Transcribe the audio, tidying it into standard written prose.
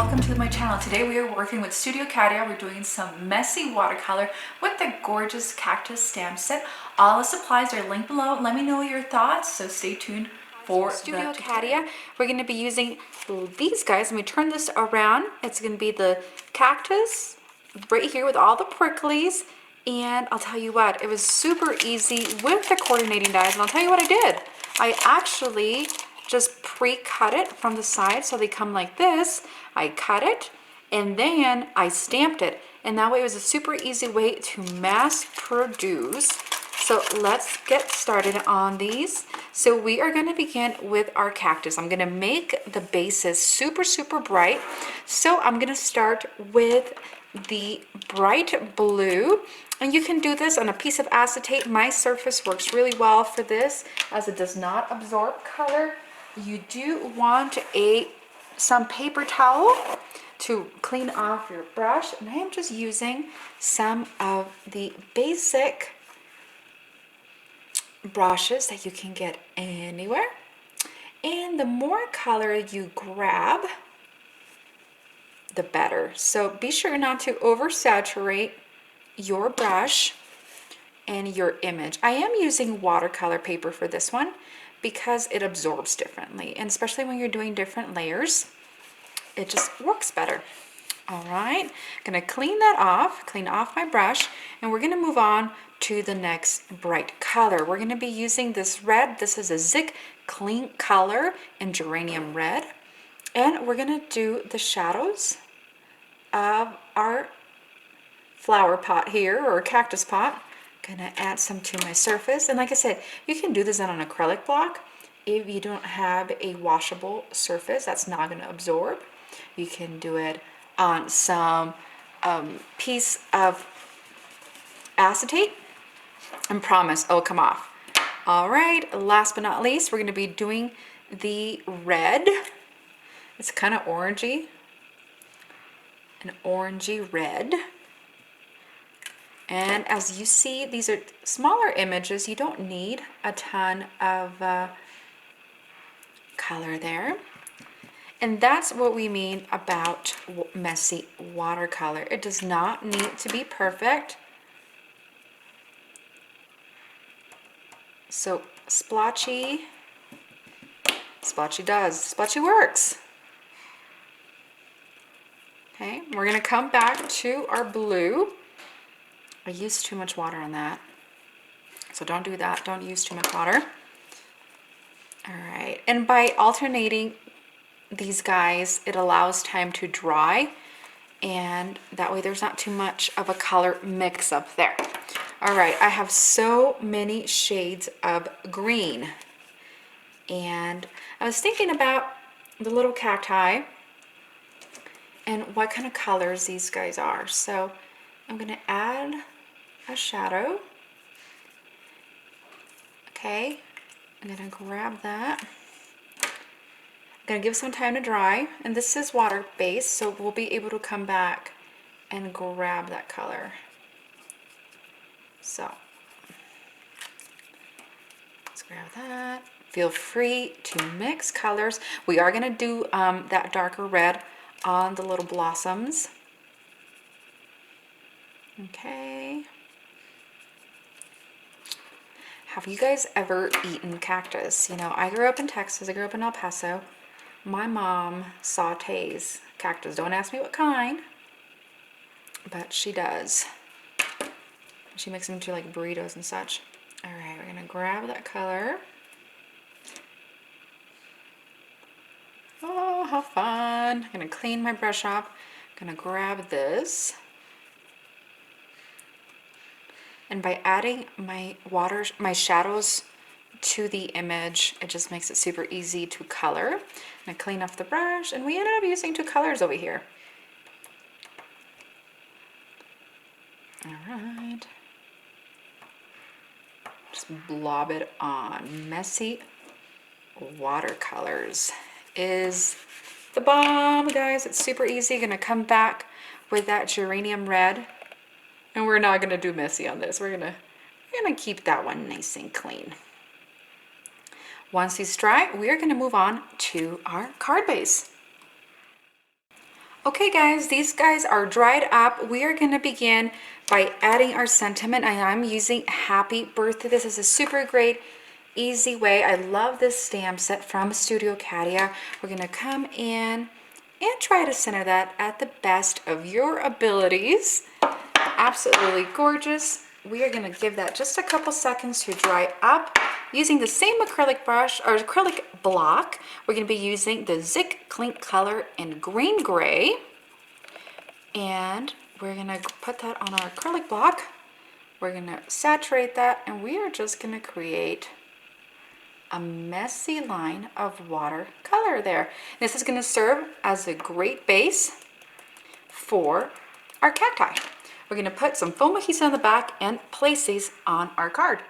welcome to my channel. Today we are working with Studio Katia. We're doing some messy watercolor with the gorgeous cactus stamp set. All the supplies are linked below. Let me know your thoughts, so stay tuned for Studio Katia. We're going to be using these guys. Let me turn this around. It's going to be the cactus right here with all the pricklies. And I'll tell you what, it was super easy with the coordinating dies. And I'll tell you what I did. I actually just pre-cut it from the side so they come like this. I cut it and then I stamped it, and that way it was a super easy way to mass produce. So let's get started on these. So we are going to begin with our cactus. I'm going to make the bases super bright. So I'm going to start with the bright blue, and you can do this on a piece of acetate. My surface works really well for this as it does not absorb color. You do want some paper towel to clean off your brush, and I am just using some of the basic brushes that you can get anywhere. And the more color you grab, the better. So be sure not to oversaturate your brush and your image. I am using watercolor paper for this one because it absorbs differently, and especially when you're doing different layers, it just works better. All right, I'm gonna clean off my brush, and we're gonna move on to the next bright color. We're gonna be using this red. This is a Zig Clean color in geranium red, and we're gonna do the shadows of our flower pot here, or cactus pot. Gonna add some to my surface, and like I said, you can do this on an acrylic block. If you don't have a washable surface that's not gonna absorb, you can do it on some piece of acetate, and promise it'll come off. All right, last but not least, we're gonna be doing the red. It's kind of orangey, an orangey red. And as you see, these are smaller images. You don't need a ton of color there. And that's what we mean about messy watercolor. It does not need to be perfect. So splotchy works. Okay, we're gonna come back to our blue. I used too much water on that, so don't do that. Don't use too much water. All right, and by alternating these guys, it allows time to dry, and that way there's not too much of a color mix up there. All right, I have so many shades of green, and I was thinking about the little cacti and what kind of colors these guys are. So I'm gonna add a shadow. Okay, I'm gonna grab that. I'm gonna give some time to dry, and this is water based, so we'll be able to come back and grab that color. So let's grab that. Feel free to mix colors. We are gonna do that darker red on the little blossoms. Okay. Have you guys ever eaten cactus? You know, I grew up in Texas. I grew up in El Paso. My mom sautés cactus. Don't ask me what kind, but she does. She makes them into like burritos and such. All right, we're gonna grab that color. Oh, how fun. I'm gonna clean my brush up. I'm gonna grab this. And by adding my shadows to the image, it just makes it super easy to color. I'm gonna clean off the brush, and we ended up using two colors over here. All right. Just blob it on. Messy watercolors is the bomb, guys. It's super easy. Gonna come back with that geranium red. And we're not gonna do messy on this. We're gonna keep that one nice and clean. Once these dry, we are gonna move on to our card base. Okay guys, these guys are dried up. We are gonna begin by adding our sentiment. I'm using Happy Birthday. This is a super great, easy way. I love this stamp set from Studio Katia. We're gonna come in and try to center that at the best of your abilities. Absolutely gorgeous. We are gonna give that just a couple seconds to dry up. Using the same acrylic brush or acrylic block, we're gonna be using the Zig Color in green gray. And we're gonna put that on our acrylic block. We're gonna saturate that, and we are just gonna create a messy line of watercolor there. This is gonna serve as a great base for our cacti. We're gonna put some foam adhesive on the back and place these on our card.